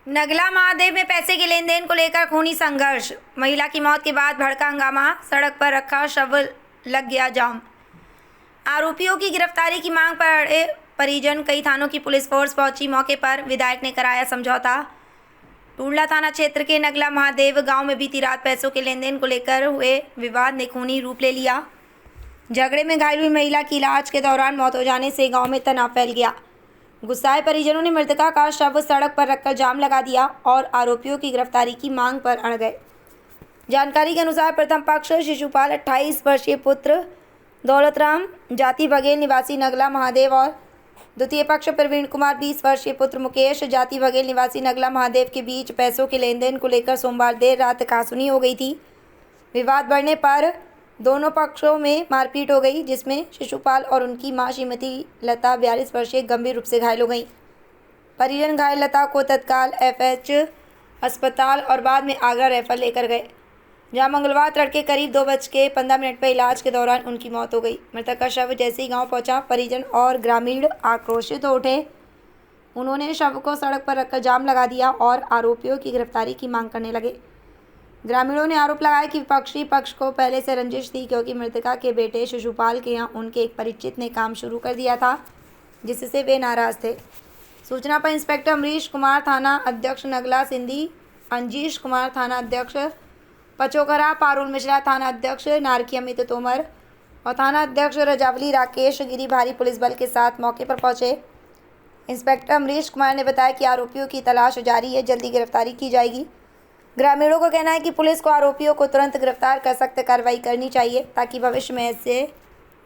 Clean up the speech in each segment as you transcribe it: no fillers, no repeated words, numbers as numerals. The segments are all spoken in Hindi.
नगला महादेव में पैसे के लेन देन को लेकर खूनी संघर्ष। महिला की मौत के बाद भड़का हंगामा, सड़क पर रखा शव, लग गया जाम। आरोपियों की गिरफ्तारी की मांग पर अड़े परिजन। कई थानों की पुलिस फोर्स पहुंची मौके पर। विधायक ने कराया समझौता। टूडला थाना क्षेत्र के नगला महादेव गांव में बीती रात पैसों के लेन देन को लेकर हुए विवाद ने खूनी रूप ले लिया। झगड़े में घायल हुई महिला की इलाज के दौरान मौत हो जाने से गाँव में तनाव फैल गया। गुस्साए परिजनों ने मृतका का शव सड़क पर रखकर जाम लगा दिया और आरोपियों की गिरफ्तारी की मांग पर अड़ गए। जानकारी के अनुसार प्रथम पक्ष शिशुपाल 28 वर्षीय पुत्र दौलतराम जाति बघेल निवासी नगला महादेव और द्वितीय पक्ष प्रवीण कुमार 20 वर्षीय पुत्र मुकेश जाति बघेल निवासी नगला महादेव के बीच पैसों के लेन देन को लेकर सोमवार देर रात कहासुनी हो गई थी। विवाद बढ़ने पर दोनों पक्षों में मारपीट हो गई, जिसमें शिशुपाल और उनकी मां श्रीमती लता 42 वर्षीय गंभीर रूप से घायल हो गई। परिजन घायल लता को तत्काल एफएच अस्पताल और बाद में आगरा रेफर लेकर गए, जहां मंगलवार तड़के करीब 2:15 पर इलाज के दौरान उनकी मौत हो गई। मृतक का शव जैसे ही गांव पहुंचा, परिजन और ग्रामीण आक्रोशित हो उठे। उन्होंने शव को सड़क पर रखकर जाम लगा दिया और आरोपियों की गिरफ्तारी की मांग करने लगे। ग्रामीणों ने आरोप लगाया कि विपक्षी पक्ष को पहले से रंजिश थी, क्योंकि मृतका के बेटे शिशुपाल के यहाँ उनके एक परिचित ने काम शुरू कर दिया था, जिससे वे नाराज थे। सूचना पर इंस्पेक्टर अमरीश कुमार, थाना अध्यक्ष नगला सिंधी, अंजीश कुमार, थाना अध्यक्ष पचोकरा, पारुल मिश्रा, थाना अध्यक्ष नारकी अमित तोमर और थाना अध्यक्ष रजावली राकेश गिरी भारी पुलिस बल के साथ मौके पर पहुंचे। इंस्पेक्टर अमरीश कुमार ने बताया कि आरोपियों की तलाश जारी है, जल्दी गिरफ्तारी की जाएगी। ग्रामीणों का कहना है कि पुलिस को आरोपियों को तुरंत गिरफ्तार कर सख्त कार्रवाई करनी चाहिए, ताकि भविष्य में ऐसे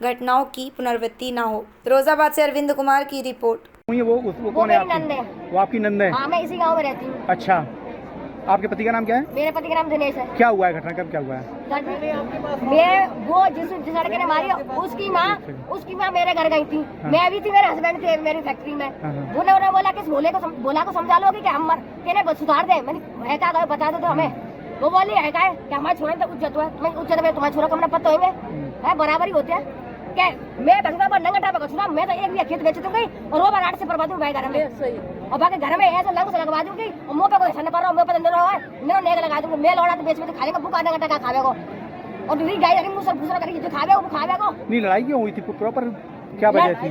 घटनाओं की पुनरावृत्ति ना हो। फिरोजाबाद से अरविंद कुमार की रिपोर्ट। वो कौन है आपकी? वो आपकी नंद है? हाँ, मैं इसी गांव में रहती हूँ। अच्छा, आपके पति का नाम क्या है? मेरे पति का नाम दिनेश है। क्या हुआ है घटना, कब क्या हुआ है? मैं वो जिस लड़के ने मारी उसकी माँ मेरे घर गई थी। हाँ। मैं भी थी, मेरे हस्बैंड थे मेरी फैक्ट्री में। हाँ। उन्होंने बोला कि बोला को समझा लोगी कि हम तेने सुधार दे। मैंने क्या कहा, बता दो तो हमें। वो बोली है क्या कि हमारे छोड़े तो उज्जत है, तुम्हें उज्जत है, तुम्हारे छोरा को हमने पता है बराबरी होती है क्या? मैं धंधा पर नंगा टापा कछुआ, मैं तो एक भी खेत बेच दूंगी और वो बार से बर्बाद दूंगी भाई घर में। और बाकी घर में ऐसे लंग से लगवा दूंगी और मुंह पे कोई छन पर रहा, मुंह पे अंदर रहा है, मैं नेग लगा दूंगी। मैं लौड़ा तो बेच में तो खाने का भूखा नंगा टाका खावे को और दूसरी गाय लगी मुंह से भूसरा करके जो खावे को। नहीं, लड़ाई क्यों हुई थी? प्रॉपर क्या वजह थी?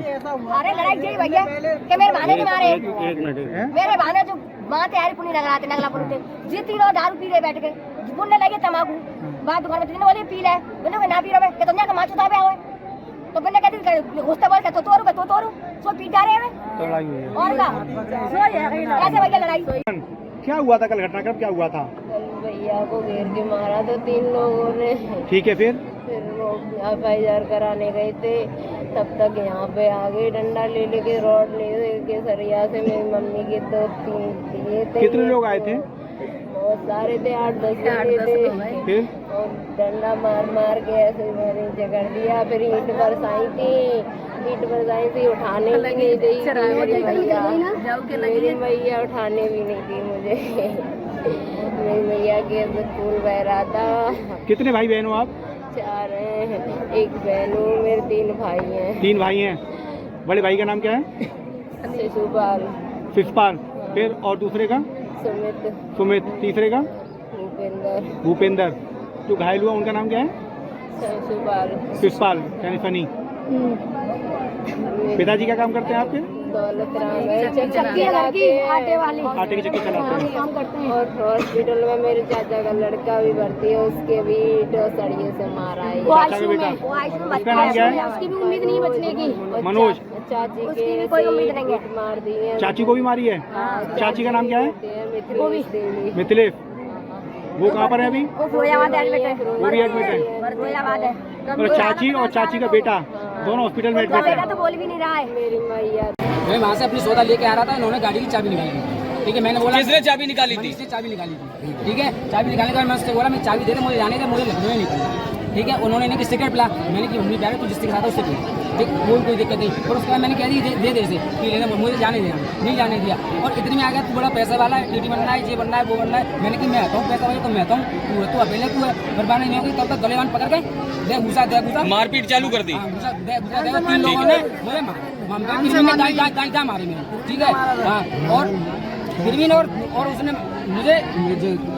अरे लड़ाई यही भैया कि मेरे भाने के मारे, मेरे भाने जो माँ तैयारी पुनी लग रहा थे नगलापुर थे, जितनी लोग दारू पी रहे बैठ के बुनने लगे तम्बाकू। बात दुकान में बोले पी ले, मैंने ना पी रहे तो क्या माचो था तो मैंने कहती घुसते बोल के तो तोड़ू सो पी जा रहे हैं और ऐसे भैया लड़ाई। क्या हुआ था कल? घटना कब क्या हुआ था? भैया को घेर के मारा तो 3 लोगों ने। ठीक है, फिर FIR कराने गए थे, तब तक यहाँ पे आ गए डंडा ले लेके, रॉड ले के सरिया से मेरी मम्मी के 2-3 दिए थे। कितने लोग आए थे? बहुत सारे थे, 8-10 थे। फिर और डंडा मार के ऐसे मेरे नीचे कर दिया। फिर ईंट बरसाई थी, उठाने भी नहीं दी मेरी मैया उठाने भी नहीं दी मुझे। मेरी मैया के स्कूल बह रहा था। कितने भाई बहन हो आप? 4 हैं, एक बहन हूँ, मेरे 3 भाई हैं। 3 भाई हैं। बड़े भाई का नाम क्या है? शिशुपाल। फिर और दूसरे का? सुमित। तीसरे का? भूपेंद्र। जो घायल हुआ उनका नाम क्या है? शिशुपाल यानी फनी। पिताजी क्या काम करते हैं आपके? दौलतराम है, आटे की चक्की चलाते हैं। और हॉस्पिटल में मेरे चाचा का लड़का भी भर्ती है, उसके भी सरिये से मारा है। चाचा का बेटा, उसका नाम क्या है? उसकी भी उम्मीद नहीं बचने की। मनोज। चाची के कोई उम्मीद नहीं है, मार दी है। चाची को भी मारी है? चाची का नाम क्या है? मिथिलेश। वो कहाँ पर है अभी? वो फिरोजाबाद एडमिट है। वो भी एडमिट है? फिरोजाबाद है। और चाची और चाची का बेटा दोनों हॉस्पिटल में एडमिट है। तो बोल भी नहीं रहा है। मेरी मैया मैं वहाँ से अपनी सौदा लेके आ रहा था, इन्होंने गाड़ी की चाबी निकाली थी। ठीक है, मैंने बोला किसने चाबी निकाली थी? इसने चाबी निकाली थी। ठीक है, चाबी निकालने के बाद मैं उससे बोला मैं चाबी दे दे, मुझे जाने दे, मुझे लखनऊ में निकलना। ठीक है, उन्होंने नहीं कि सिगरेट पिला, मैंने कि मम्मी प्यारे तू जिसके साथ है उससे पी। ठीक, कोई दिक्कत नहीं। और उसके बाद मैंने कह दी दे से पी लेना, मुझे जाने देना, नहीं जाने दिया। और इतने में आ गया तू बड़ा पैसे वाला है, टीटी बनना है, ये बनना है, वो बनना है। मैंने कि मैं आता हूँ पैसा वाले, तो मैं आता हूँ, तू अकेले तू है, बर्बाद नहीं होगी। तब तक गलेवान पकड़ गए, दे घुसा मारपीट चालू कर दी। 3 लोगों ने मुझे मारा, मारी मैंने। ठीक है, हाँ। और प्रवीण और उसने मुझे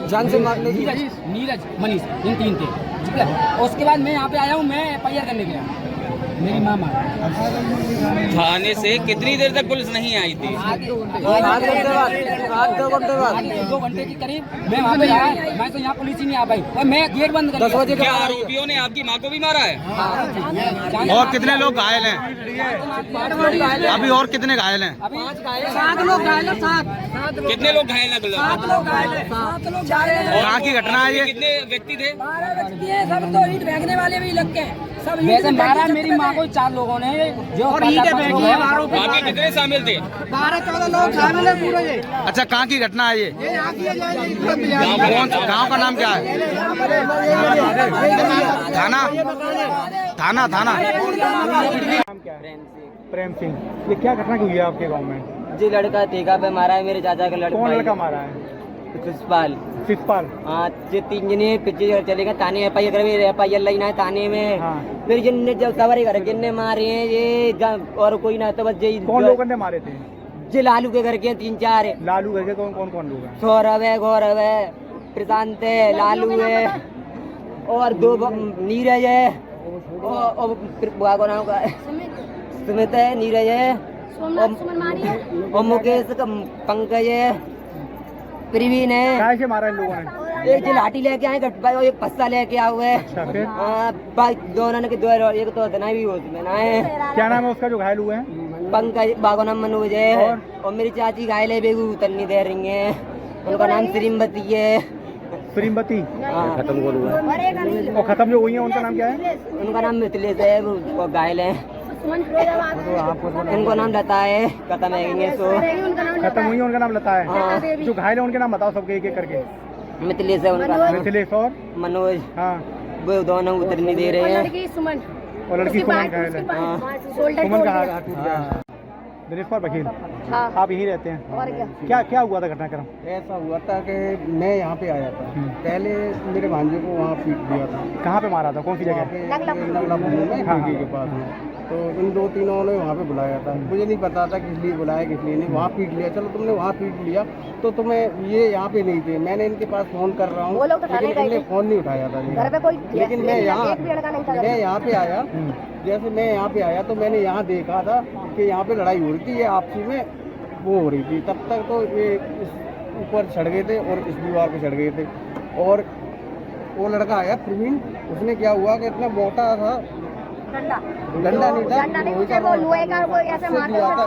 जान से मारने नीरज मनीष इन 3 थे, ठीक है। उसके बाद मैं यहाँ पे आया हूँ, मैं FIR करने गया, मेरी मामा थाने से कितनी देर तक पुलिस नहीं आई थी? 2 घंटे के करीब मैं वहाँ पे आया। मैं तो यहाँ पुलिस ही नहीं आ पाई और मैं गेट बंद कर दिया। क्या आरोपियों ने आपकी माँ को भी मारा है? और कितने लोग घायल हैं अभी? और कितने घायल हैं? 7 लोग घायल हैं, 7 कितने लोग घायल हैं? 7 लोग घायल हैं। कहाँ की घटना है ये? कितने व्यक्ति थे? सब तो ईंट फेंकने वाले भी लग गए। वैसे मारा मेरी माँ को 4 लोगों ने, जो बाकी कितने शामिल थे? 12-14 लोग शामिल है पूरे। अच्छा, कहाँ की घटना है ये? गांव का नाम क्या है? थाना थाना थाना नाम क्या है? प्रेम सिंह। ये क्या घटना हुई है आपके गांव में? जी लड़का ठेका पे मारा है, मेरे चाचा का लड़का। कौन लड़का मारा है? शिषपाल। शिषपाल। हाँ, ये 3 जने पीछे चलेगा थाने FIR लेना है थाने में। हाँ। फिर जिनने जब सवारी घर जिनने मारे हैं ये और कोई ना तो बस यही। कौन लोगों ने मारे थे? जी लालू के घर के 3-4 है। लालू घर के कौन कौन कौन लोग हैं? सौरभ है, गौरव है, प्रशांत है, लालू है और 2 नीरज है और नाम का सुमित है, नीरज है और मुकेश पंकज है, प्रवीण है। काय से मारा इन लोगों ने? एक जी लाठी लेके आए गट भाई और एक पस्सा लेके आए हुए। अच्छा, फिर? भाई दोनों के 2 एक तो इतना भी हो में ना है। क्या नाम है उसका जो घायल हुए हैं? पंकज, बागो नाम मनोज है और मेरी चाची घायल है, बेगू उतरनी दे रही है। उनका नाम श्रीमती है। श्रीमती। खत्म हो गया और खत्म जो हुई है उनका नाम क्या है? उनका नाम मिथिलेश है, वो घायल है। इनको नाम लता है, खत्म है खत्म हुई है उनका नाम लता है। हाँ। जो घायल है उनके नाम बताओ सबके एक एक करके। मिथिलेश है उनका नाम, मिथिलेश और मनोज। हाँ। वो दोनों उतर नहीं दे रहे हैं। और लड़की सुमन घायल है। सुमन का हाथ टूट गया। दिनेश कुमार वकील, आप यहीं रहते हैं? क्या क्या हुआ था घटनाक्रम? ऐसा हुआ था कि मैं यहाँ पे आया था, पहले मेरे भांजे को वहाँ पीट दिया था। कहाँ पे मारा था? कौन सी जगह? नगला पुल में खिड़की के पास में। तो इन 2-3 ने वहाँ पे बुलाया था, मुझे नहीं पता था किस लिए बुलाया किस लिए नहीं। वहाँ पीट लिया, चलो तुमने वहाँ पीट लिया तो तुम्हें ये यहाँ पे नहीं थे। मैंने इनके पास फ़ोन कर रहा हूँ लेकिन इनने फ़ोन नहीं उठाया था। लेकिन मैं यहाँ पे आया, जैसे मैं यहाँ पे आया तो मैंने यहाँ देखा था कि यहाँ पे लड़ाई हो रही थी, ये आपसी में वो हो रही थी। तब तक तो ये ऊपर चढ़ गए थे और इस दीवार पे चढ़ गए थे। और वो लड़का आया प्रवीण, उसने क्या हुआ कि इतना मोटा था, डंडा नहीं था,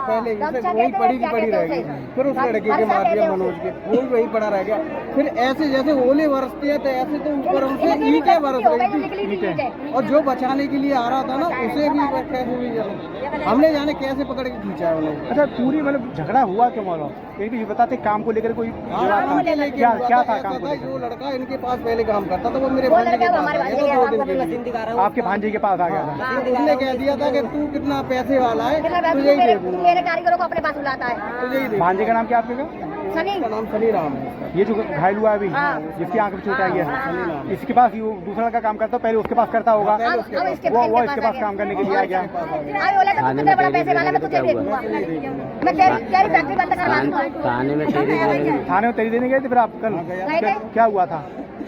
पहले वही पड़ी की पड़ी रह गई। फिर उस लड़के के मार दिया मनोज के, वो भी वही पड़ा रह गया। फिर ऐसे जैसे ओले बरसते हैं तो ऐसे तो ऊपर हमसे ईंटें बरस रही थी और जो बचाने के लिए आ रहा था ना उसे भी कैसे भी हमने जाने कैसे पकड़ के खींचा है उन्हें। अच्छा, पूरी मतलब झगड़ा हुआ क्यों? मानो ये भी बताते काम को लेकर कोई क्या था काम को लेकर? जो लड़का इनके पास पहले काम करता था वो मेरे भांजे के पास आ गया था 2 दिन के लिए। आपके भांजे के पास आ गया था? उसने कह दिया था कि तू कितना पैसे वाला है, तुझे ही दे दूंगा। मेरे कारीगरों को अपने पास बुलाता है। तुझे ही दे। भांजे का नाम क्या आपके का? उसका नाम सनी राम है। ये जो घायल हुआ अभी, जिसकी आंख में चोट आई है, इसके पास दूसरा लड़का काम करता, पहले उसके पास करता होगा, वो इसके पास काम करने के लिए आ गया। थाने में तेरी देने गए थे फिर आप कल? क्या हुआ था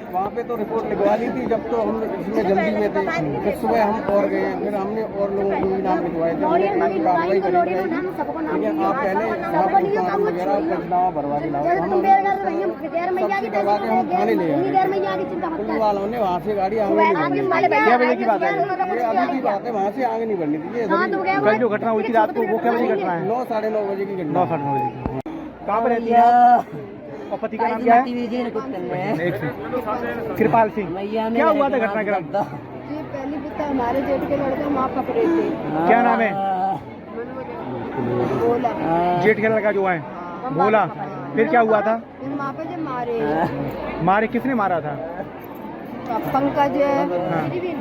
वहाँ पे? तो रिपोर्ट लिखवा ली थी जब तो हम इसमें जल्दी में थे। फिर सुबह हम और गए, फिर हमने और लोगों को भी नाम लिखवाए थे। हमने कानूनी कार्रवाई करी जाएगी, लेकिन आप पहले फॉर्म वगैरह पंचनामा भरवा के लाओ। हम सबसे करवा के हम थाने ले आए। पुलिस वालों ने वहाँ से गाड़ी आगे नहीं बढ़नी। क्या बजे की बात है? ये अभी की बात है, वहाँ से आगे नहीं बढ़नी थी। ये कल जो घटना हुई थी रात को, वो क्या बजे घटना है? 9-9:30 बजे की घटना। 9-9:30 बजे की। कहाँ पर रहती है और पति का नाम क्या है? कृपाल सिंह। क्या हुआ था घटनाक्रम? पहली पिता हमारे जेठ के लड़के वहाँ पकड़े थे। क्या नाम है? बोला जेठ के लड़का जो है भोला। फिर क्या हुआ था? फिर वहाँ पे जब मारे किसने मारा था? पंकज है,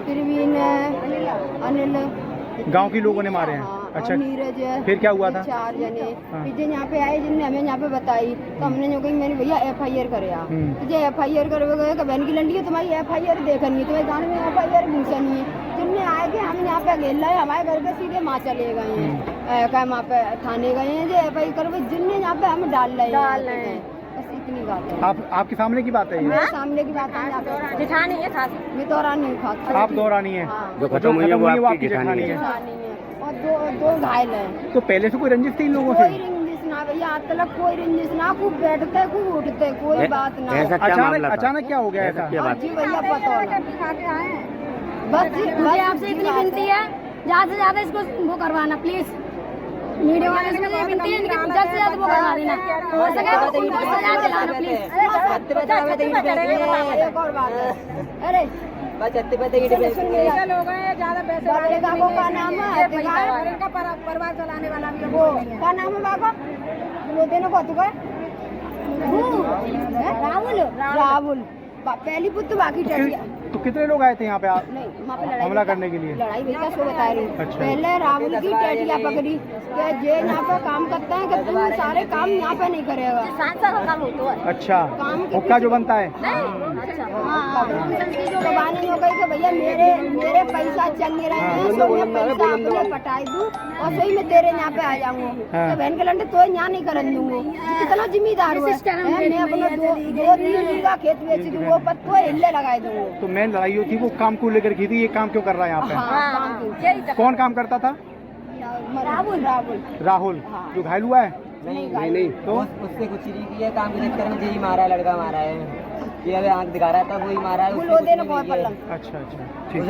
प्रवीण है, अनिल, गांव के लोगों ने मारे हैं। अच्छा, नीरज है। फिर क्या हुआ था? 4 जने फिर जो यहाँ पे आए जिनने हमें यहाँ पे बताई तो हमने जो कही मेरे भैया FIR करे आप जो FIR करे बहन की लंडी है तुम्हारी FIR देखनी है, तुम्हारे गाँव में FIR घूसनी है। जिनने आए थे हम यहाँ पे अकेला है, हमारे घर के सीधे माँ चले गए हैं। क्या वहाँ पे थाने गए हैं जो भाई करो जिनने यहाँ पे हम डाल रहे हैं बस इतनी बात है। आपके सामने की बात है ये? मेरे सामने की बात है। जिठानी है खास मैं दौरानी हूँ खास। आप दौरानी है? जो खत्म हुई है वो आपकी जेठानी है। जिठानी है और दो घायल हैं। तो पहले से कोई रंजिश थी इन लोगों कोई से? रंजिश ना भैया आज तक कोई रंजिश ना, खूब बैठते खूब उठते कोई बात ना। अचानक क्या हो गया ऐसा? जी भैया पता होना। बस मुझे आपसे इतनी विनती है ज़्यादा से ज़्यादा इसको वो करवाना प्लीज। मीडिया वाले से मुझे विनती है इनकी ज़्यादा से ज़्यादा वो करवा देना, हो सके तो उनको सजा दिलाना प्लीज। एक और बात है, अरे बस अत्ते पे ईट पे लोग हैं ज़्यादा पैसे वाले का वो का नाम है इनका परिवार चलाने वाला भी वो का नाम है बाबा वो देने को तुका राहुल पहली पुत्र बाकी टटिया। तो कितने लोग आए थे यहाँ पे आप नहीं वहाँ पे हमला करने के लिए? लड़ाई भैया सो बता रही अच्छा। पहले राहुल की टटिया पकड़ी कि जे यहाँ पे काम करते हैं कि तुम सारे काम यहाँ पे नहीं करेगा। अच्छा, काम के हुक्का जो बनता है? तो बानी हो गई कि भैया मेरे पैसा चंगे रहे हैं तो मैं पैसा अपने पटाई दूँ और सही में तेरे यहाँ पे आ जाऊंगा। तो बहन के लंडे तो यहाँ नहीं करन दूंगा, कितना जिम्मेदार हुआ है। मैं अपना दो 3 बीघा खेत बेच दूंगा पर तो हिल्ले लगाई दूंगा। तो मेन लड़ाई थी वो काम को लेकर की थी, ये काम क्यों कर रहा है यहाँ पे? कौन काम करता था? राहुल जो घायल हुआ है? नहीं तो उससे कुछ नहीं किया, काम के चक्कर में यही मारा है, लड़का मारा है, ये अभी आंख दिखा रहा था वही मारा है। अच्छा, ठीक।